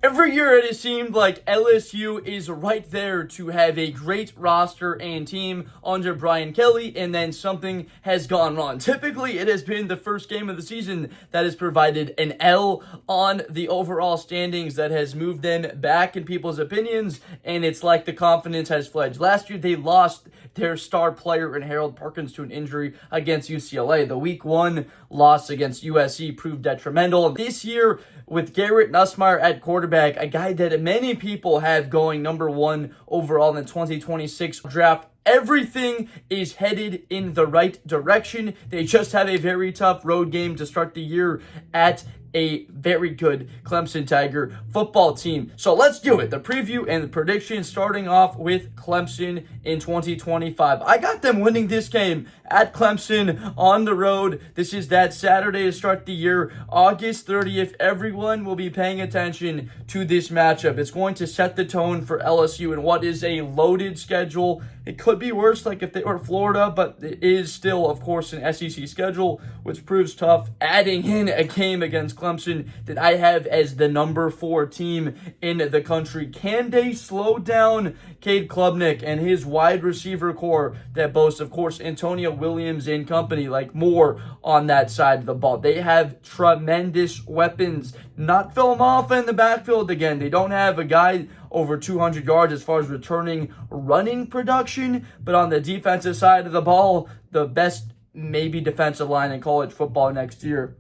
Every year it has seemed like LSU is right there to have a great roster and team under Brian Kelly, and then something has gone wrong. Typically, it has been the first game of the season that has provided an L on the overall standings that has moved them back in people's opinions, and it's like the confidence has fledged. Last year, they lost their star player in Harold Perkins to an injury against UCLA. The Week 1 loss against USC proved detrimental. This year, with Garrett Nussmeier at quarterback, a guy that many people have going number 1 overall in the 2026 draft, everything is headed in the right direction. They just have a very tough road game to start the year at a very good Clemson Tiger football team. So let's do it. The preview and the prediction, starting off with Clemson in 2025. I got them winning this game at Clemson on the road. This is that Saturday to start the year, August 30th. Everyone will be paying attention to this matchup. It's going to set the tone for LSU in what is a loaded schedule. It could be worse, like if they were Florida, but it is still, of course, an SEC schedule, which proves tough. Adding in a game against Clemson that I have as the number 4 team in the country. Can they slow down Cade Klubnik and his wide receiver core that boasts, of course, Antonio Williams and company, like more on that side of the ball? They have tremendous weapons. Not film off in the backfield again. They don't have a guy over 200 yards as far as returning running production, but on the defensive side of the ball, the best maybe defensive line in college football next year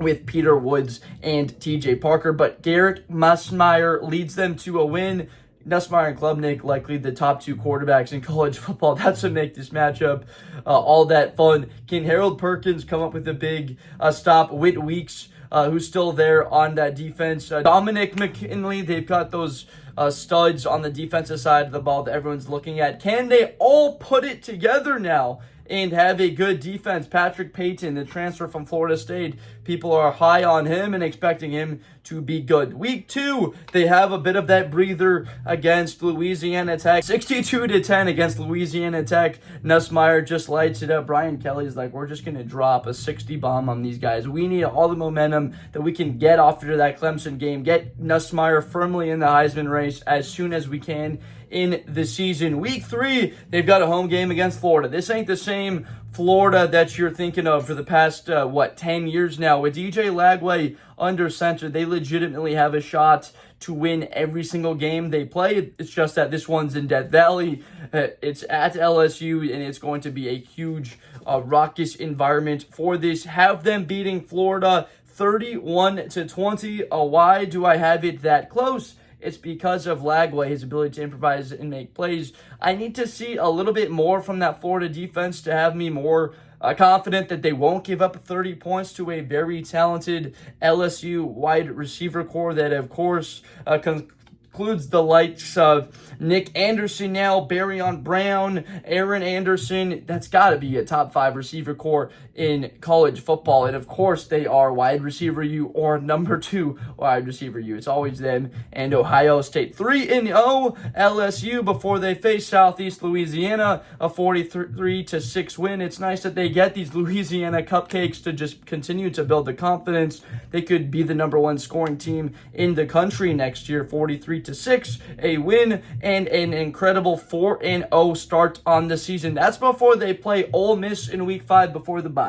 with Peter Woods and TJ Parker. But Garrett Nussmeier leads them to a win. Nussmeier and Klubnik, likely the top 2 quarterbacks in college football. That's what makes this matchup all that fun. Can Harold Perkins come up with a big stop? Whit Weeks, who's still there on that defense. Dominic McKinley, they've got those studs on the defensive side of the ball that everyone's looking at. Can they all put it together now and have a good defense? Patrick Payton, the transfer from Florida State, people are high on him and expecting him to be good. Week 2, they have a bit of that breather against Louisiana Tech. 62-10 against Louisiana Tech. Nussmeier just lights it up. Brian Kelly's like, we're just going to drop a 60 bomb on these guys. We need all the momentum that we can get off of that Clemson game. Get Nussmeier firmly in the Heisman race as soon as we can in the season. Week 3, they've got a home game against Florida. This ain't the same Florida that you're thinking of for the past, 10 years now. With DJ Lagway under center, they legitimately have a shot to win every single game they play. It's just that this one's in Death Valley. It's at LSU, and it's going to be a huge, raucous environment for this. Have them beating Florida 31-20. Why do I have it that close? It's because of Lagway, his ability to improvise and make plays. I need to see a little bit more from that Florida defense to have me more confident that they won't give up 30 points to a very talented LSU wide receiver core that, of course, includes the likes of Nick Anderson now, Barryon Brown, Aaron Anderson. That's got to be a top 5 receiver core in college football. And of course, they are wide receiver U or number 2 wide receiver U. It's always them and Ohio State. 3-0 LSU before they face Southeast Louisiana, a 43-6 win. It's nice that they get these Louisiana cupcakes to just continue to build the confidence. They could be the number 1 scoring team in the country next year. 43-6, a win and an incredible 4-0 start on the season. That's before they play Ole Miss in Week 5 before the bye.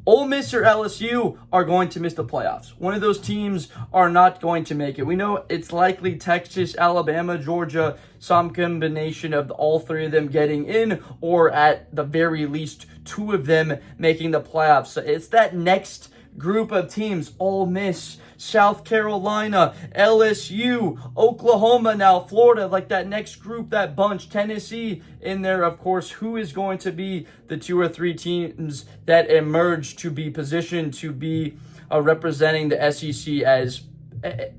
Ole Miss or LSU are going to miss the playoffs. One of those teams are not going to make it. We know it's likely Texas, Alabama, Georgia, some combination of all 3 of them getting in, or at the very least 2 of them making the playoffs. So it's that next group of teams: Ole Miss, South Carolina, LSU, Oklahoma, now Florida, like that next group, that bunch, Tennessee in there, of course. Who is going to be the 2 or 3 teams that emerge to be positioned to be representing the SEC as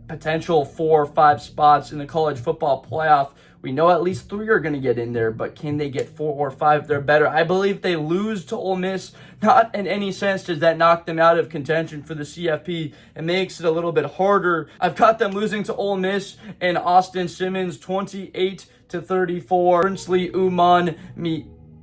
potential 4 or 5 spots in the college football playoff? We know at least 3 are going to get in there, but can they get 4 or 5? They're better. I believe they lose to Ole Miss. Not in any sense does that knock them out of contention for the CFP. It makes it a little bit harder. I've got them losing to Ole Miss and Austin Simmons 28-34. Princely Uman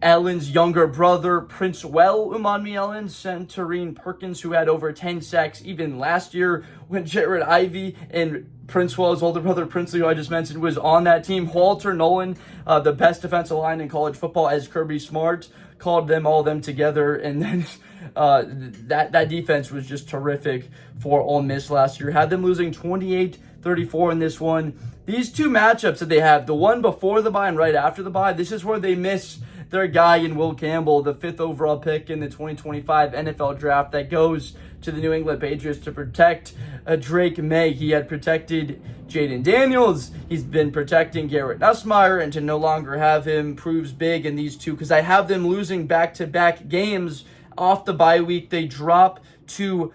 Allen's younger brother, Umami Allen, centering Perkins, who had over 10 sacks even last year when Jared Ivey and Princewell's older brother, Princely, who I just mentioned, was on that team. Walter Nolan, the best defensive line in college football, as Kirby Smart called them together. And then that defense was just terrific for Ole Miss last year. Had them losing 28-34 in this one. These two matchups that they have, the one before the bye and right after the bye, this is where they miss their guy in Will Campbell, the 5th overall pick in the 2025 NFL draft that goes to the New England Patriots to protect Drake May. He had protected Jaden Daniels. He's been protecting Garrett Nussmeier, and to no longer have him proves big in these two, because I have them losing back-to-back games off the bye week. They drop to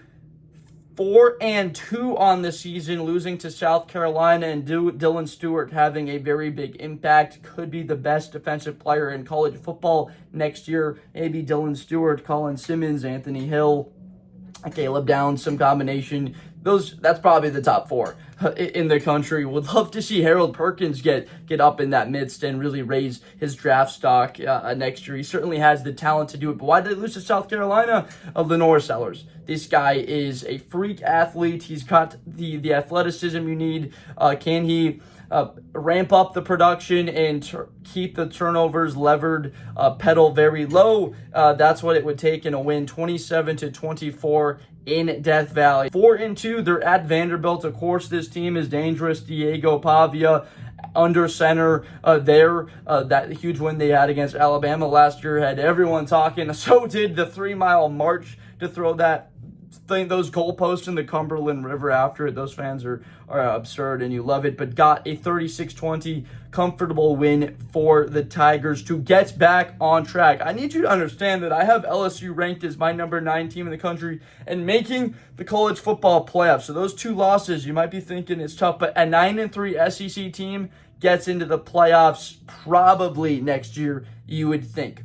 4-2 on the season, losing to South Carolina, and Dylan Stewart having a very big impact. Could be the best defensive player in college football next year. Maybe Dylan Stewart, Colin Simmons, Anthony Hill, Caleb Downs, some combination. That's probably the top 4 in the country. Would love to see Harold Perkins get up in that midst and really raise his draft stock next year. He certainly has the talent to do it. But why did they lose to South Carolina? Lenore Sellers. This guy is a freak athlete. He's got the athleticism you need. Can he ramp up the production and keep the turnovers levered pedal very low? That's what it would take in a win. 27-24 in Death Valley. 4-2. They're at Vanderbilt. Of course, this team is dangerous. Diego Pavia under center there. That huge win they had against Alabama last year had everyone talking. So did the 3-mile march to throw those goalposts in the Cumberland River after it. Those fans are absurd, and you love it. But got a 36-20 comfortable win for the Tigers to get back on track. I need you to understand that I have LSU ranked as my number 9 team in the country and making the college football playoffs. So those 2 losses, you might be thinking it's tough, but a 9-3 SEC team gets into the playoffs probably next year, you would think.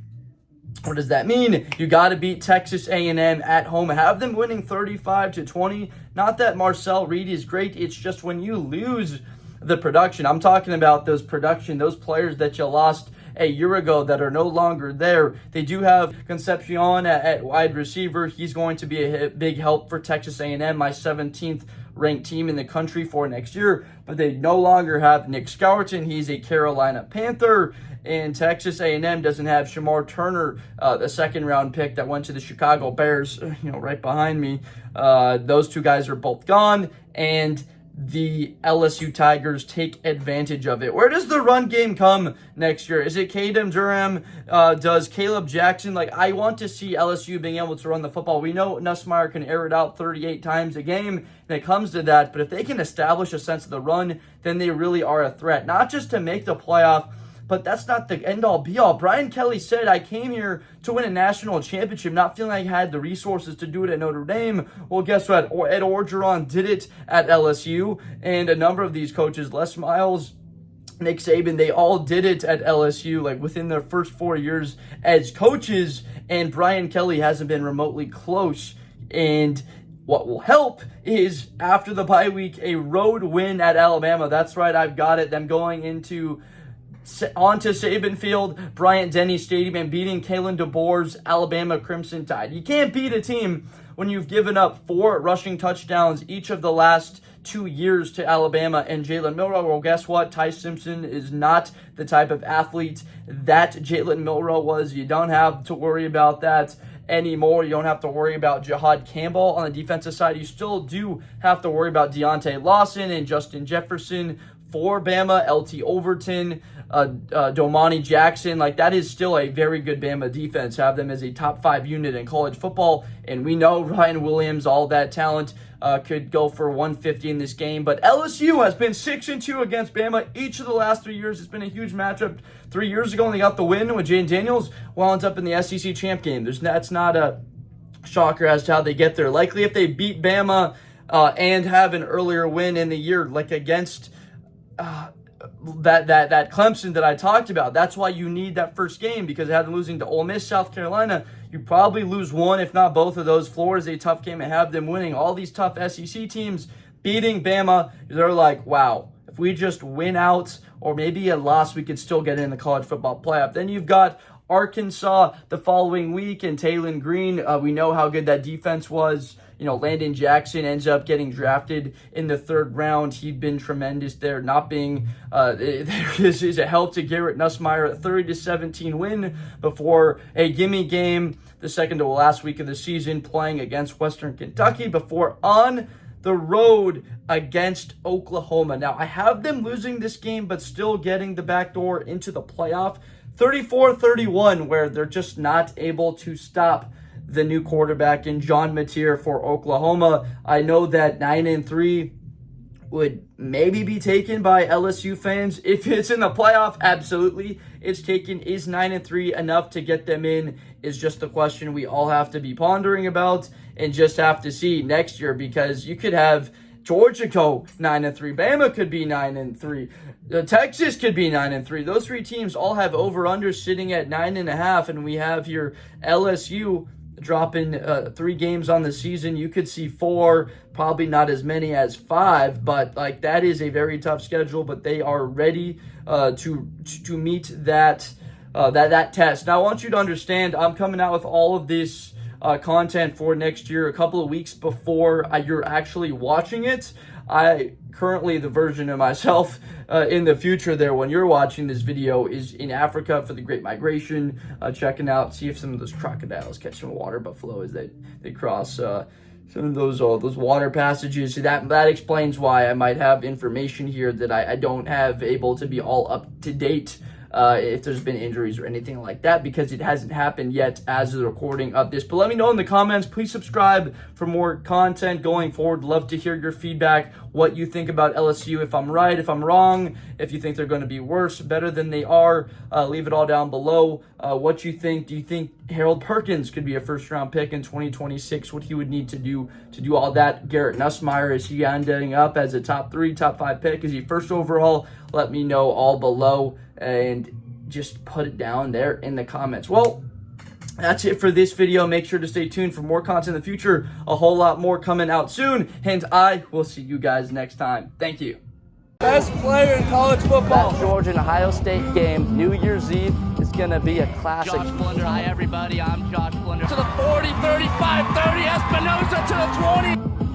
What does that mean? You got to beat Texas A&M at home. Have them winning 35-20. Not that Marcel Reed is great. It's just when you lose the production. I'm talking about those players that you lost a year ago that are no longer there. They do have Concepcion at wide receiver. He's going to be a big help for Texas A&M, my 17th ranked team in the country for next year. But they no longer have Nick Scourton. He's a Carolina Panther. And Texas A&M doesn't have Shamar Turner, the 2nd-round pick that went to the Chicago Bears, right behind me. Those 2 guys are both gone, and the LSU Tigers take advantage of it. Where does the run game come next year? Is it Kadem Durham? Does Caleb Jackson? I want to see LSU being able to run the football. We know Nussmeier can air it out 38 times a game, and it comes to that. But if they can establish a sense of the run, then they really are a threat. Not just to make the playoff, but that's not the end-all, be-all. Brian Kelly said, I came here to win a national championship, not feeling like I had the resources to do it at Notre Dame. Well, guess what? Ed Orgeron did it at LSU, and a number of these coaches, Les Miles, Nick Saban, they all did it at LSU, within their first 4 years as coaches, and Brian Kelly hasn't been remotely close. And what will help is, after the bye week, a road win at Alabama. That's right, I've got it. Them going onto Saban Field, Bryant-Denny Stadium, and beating Kalen DeBoer's Alabama Crimson Tide. You can't beat a team when you've given up 4 rushing touchdowns each of the last 2 years to Alabama and Jalen Milroe. Well, guess what? Ty Simpson is not the type of athlete that Jalen Milroe was. You don't have to worry about that anymore. You don't have to worry about Jahad Campbell on the defensive side. You still do have to worry about Deontay Lawson and Justin Jefferson for Bama, LT Overton, Domani Jackson. That is still a very good Bama defense. Have them as a top 5 unit in college football. And we know Ryan Williams, all that talent, could go for 150 in this game. But LSU has been 6-2 against Bama each of the last 3 years. It's been a huge matchup. 3 years ago, when they got the win with Jaden Daniels, wound up in the SEC champ game. That's not a shocker as to how they get there. Likely if they beat Bama and have an earlier win in the year, against that Clemson that I talked about. That's why you need that first game, because they have them losing to Ole Miss, South Carolina. You probably lose one, if not both of those. Florida is a tough game, and have them winning. All these tough SEC teams beating Bama, they're like, wow, if we just win out or maybe a loss, we could still get in the college football playoff. Then you've got Arkansas the following week, and Taylon Green, we know how good that defense was. You know, Landon Jackson ends up getting drafted in the 3rd round. He'd been tremendous there. Not being this is a help to Garrett Nussmeier, a 30-17 win before a gimme game the second to last week of the season, playing against Western Kentucky before on the road against Oklahoma. Now, I have them losing this game, but still getting the back door into the playoff. 34-31, where they're just not able to stop the new quarterback in John Mateer for Oklahoma. I know that 9-3 would maybe be taken by LSU fans. If it's in the playoff, absolutely it's taken. Is 9-3 enough to get them in is just the question we all have to be pondering about and just have to see next year, because you could have Georgia go 9-3, Bama could be 9-3, Texas could be 9-3. Those 3 teams all have over-under sitting at 9.5, and we have here LSU dropping 3 games on the season. You could see 4, probably not as many as 5, but like that is a very tough schedule. But they are ready to meet that test. Now, I want you to understand, I'm coming out with all of this content for next year a couple of weeks before you're actually watching it. I currently, the version of myself in the future there when you're watching this video is in Africa for the Great Migration, checking out, see if some of those crocodiles catch some water buffalo as they cross some of those water passages. So that explains why I might have information here that I don't have able to be all up to date if there's been injuries or anything like that, because it hasn't happened yet as of the recording of this. But let me know in the comments. Please subscribe for more content going forward. Love to hear your feedback, what you think about LSU, if I'm right, if I'm wrong, if you think they're going to be worse, better than they are. Leave it all down below. What you think. Do you think Harold Perkins could be a first-round pick in 2026? What he would need to do all that? Garrett Nussmeier, is he ending up as a top 3, top 5 pick? Is he first overall? Let me know all below, and just put it down there in the comments. Well, that's it for this video. Make sure to stay tuned for more content in the future. A whole lot more coming out soon, and I will see you guys next time. Thank you. Best player in college football. That Georgia and Ohio State game, New Year's Eve, is going to be a classic. Josh Blunder. Hi, everybody. I'm Josh Blunder. To the 40, 35, 30, Espinosa to the 20.